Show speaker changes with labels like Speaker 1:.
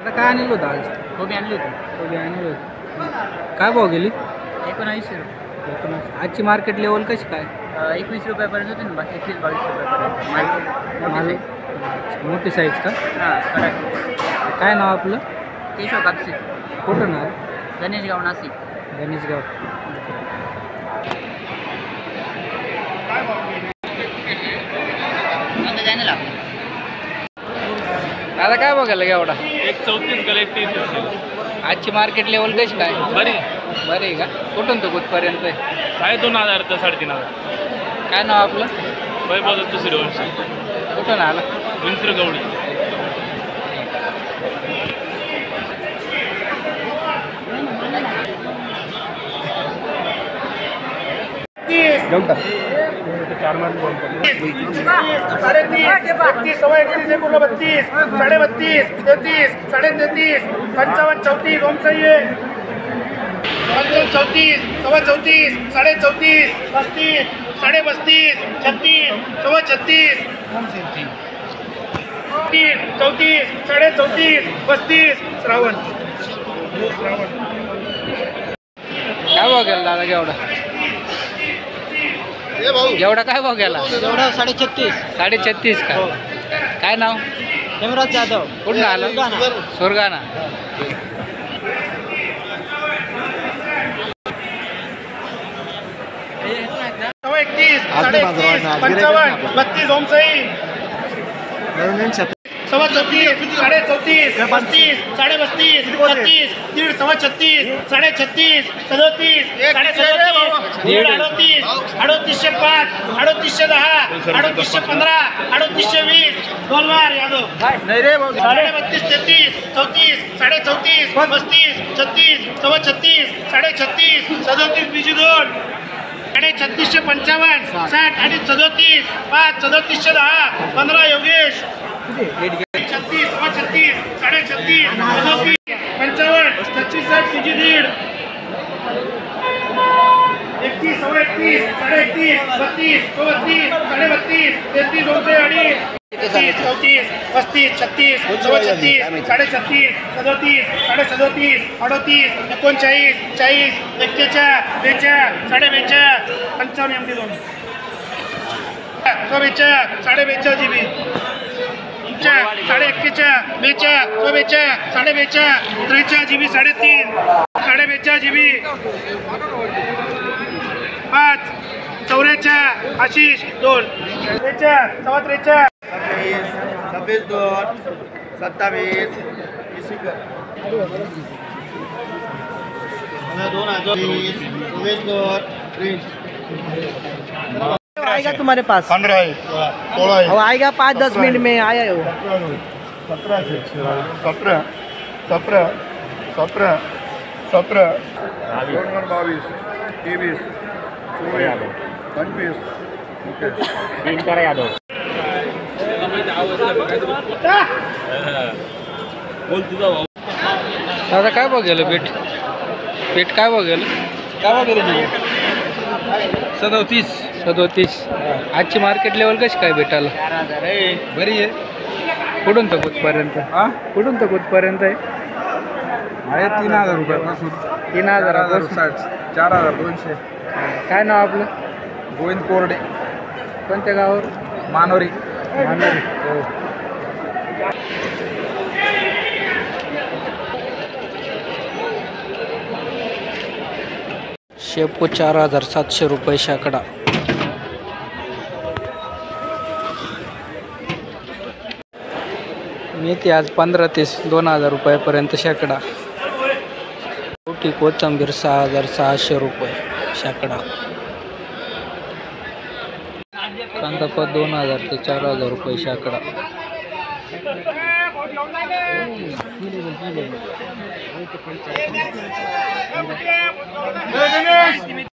Speaker 1: आता काय आणलं होतं आज?
Speaker 2: कोबी आणली होती
Speaker 1: कोबी आणलं होतं. काय भाव गेली?
Speaker 2: 1900 रुपये.
Speaker 1: आजची मार्केट लेवल कशी काय?
Speaker 2: 21 रुपयापर्यंत होती ना, बाकी 21-22 रुपयापर्यंत.
Speaker 1: माल मोठी साईज का?
Speaker 2: हां, करेक्ट.
Speaker 1: काय नाव आपलं?
Speaker 2: केशव कापसे,
Speaker 1: कुठं नाव?
Speaker 2: गणेशगाव, नाशिक.
Speaker 1: गणेशगाव.
Speaker 2: कोणतं चॅनल आपलं?
Speaker 1: आता काय बघायला एवढा?
Speaker 3: 134 गेला 130.
Speaker 1: आजची मार्केट लेवल कशी काय?
Speaker 3: बरी
Speaker 1: बरी आहे का? कुठून तो कुठपर्यंत आहे?
Speaker 3: काय 2000 तर 3500.
Speaker 1: काय नाव आपलं?
Speaker 3: वैभव दुसरी वर्ष
Speaker 1: कुठून आला?
Speaker 3: विंचर गवडी.
Speaker 1: घेऊन टाक.
Speaker 4: 32, 31, 31, 32, 32, 33, 33, 55, 34, ओम सही है. 35, 34, 34, 34, 35, 35, 36, 36, 34, 34, 35, श्रावण.
Speaker 1: काय भाव गेला दादा एवढा? एवढा काय भाव गेला?
Speaker 2: एवढं 36.5.
Speaker 1: 36.5 का? काय नाव?
Speaker 2: हेमराज जाधव.
Speaker 1: कुठं आलं? सुरगाणा.
Speaker 4: सवा 31, 31, 55, 32, ओम सही. सवा 34, 34, 35, 35, 36, दीड सवा 36, 36, 37, 37, दीड 38, 3805, 3810, 3815, 3820, दोन मार यादव.
Speaker 1: नाही रे भाऊ.
Speaker 4: 32, 33, 34, 34, 35, 36, सवा 36, 36, 37, बीजी दोन. 3655, 60 आणि 37, 5, 3710, 15 योगेश. 36, सवा 36, 36, 37, 55, 36, 60, बीजी दीड. 31, सवा 31, 31, 32, 32, 32, 33, 200 अडीच. 34, 35, 36, सवा 36, 36, 37, 37, 38, 39, 40, 41, 42, 42, 55 एमडी दोन. 42, 42 जीबी. 41, 42, 43 GB, 3.5 GB. 5, 44, आशिष 2, 43, सवा 43.
Speaker 5: 26, 2, 27, 20,
Speaker 2: आएगा तुम्हारे पास?
Speaker 4: 15 है, 16 है.
Speaker 2: अब आएगा 5-10 मिनट में. आया हो.
Speaker 4: 17 से 17, 17, 17, 17, 22, 23, 24, 25.
Speaker 2: तीन करा यादव.
Speaker 3: बोल तुझा भाऊ.
Speaker 1: दादा काय भाव गेलं पीठ? पीठ काय भाव गेलं?
Speaker 3: काय वगैरे 37.
Speaker 1: 37. आजची मार्केट लेवल कशी काय भेटायला?
Speaker 3: बरी आहे.
Speaker 1: कुठून तर कुठपर्यंत? कुठून तर कुठपर्यंत आहे?
Speaker 3: आहे 3000 रुपयापासून
Speaker 1: 3000.
Speaker 3: 4200.
Speaker 1: काय नाव आपलं?
Speaker 3: गोविंद कोरडे,
Speaker 1: कोणत्या गावावर?
Speaker 3: मानोरी.
Speaker 1: मांजरी. शेपू 4700 रुपये शेकडा. मेथी आज 15 ते 2000 रुपयापर्यंत शेकडा. मोठी कोथिंबीर 6600 रुपये शेकडा. कांदापात 2000 ते 4000 रुपये शेकडा.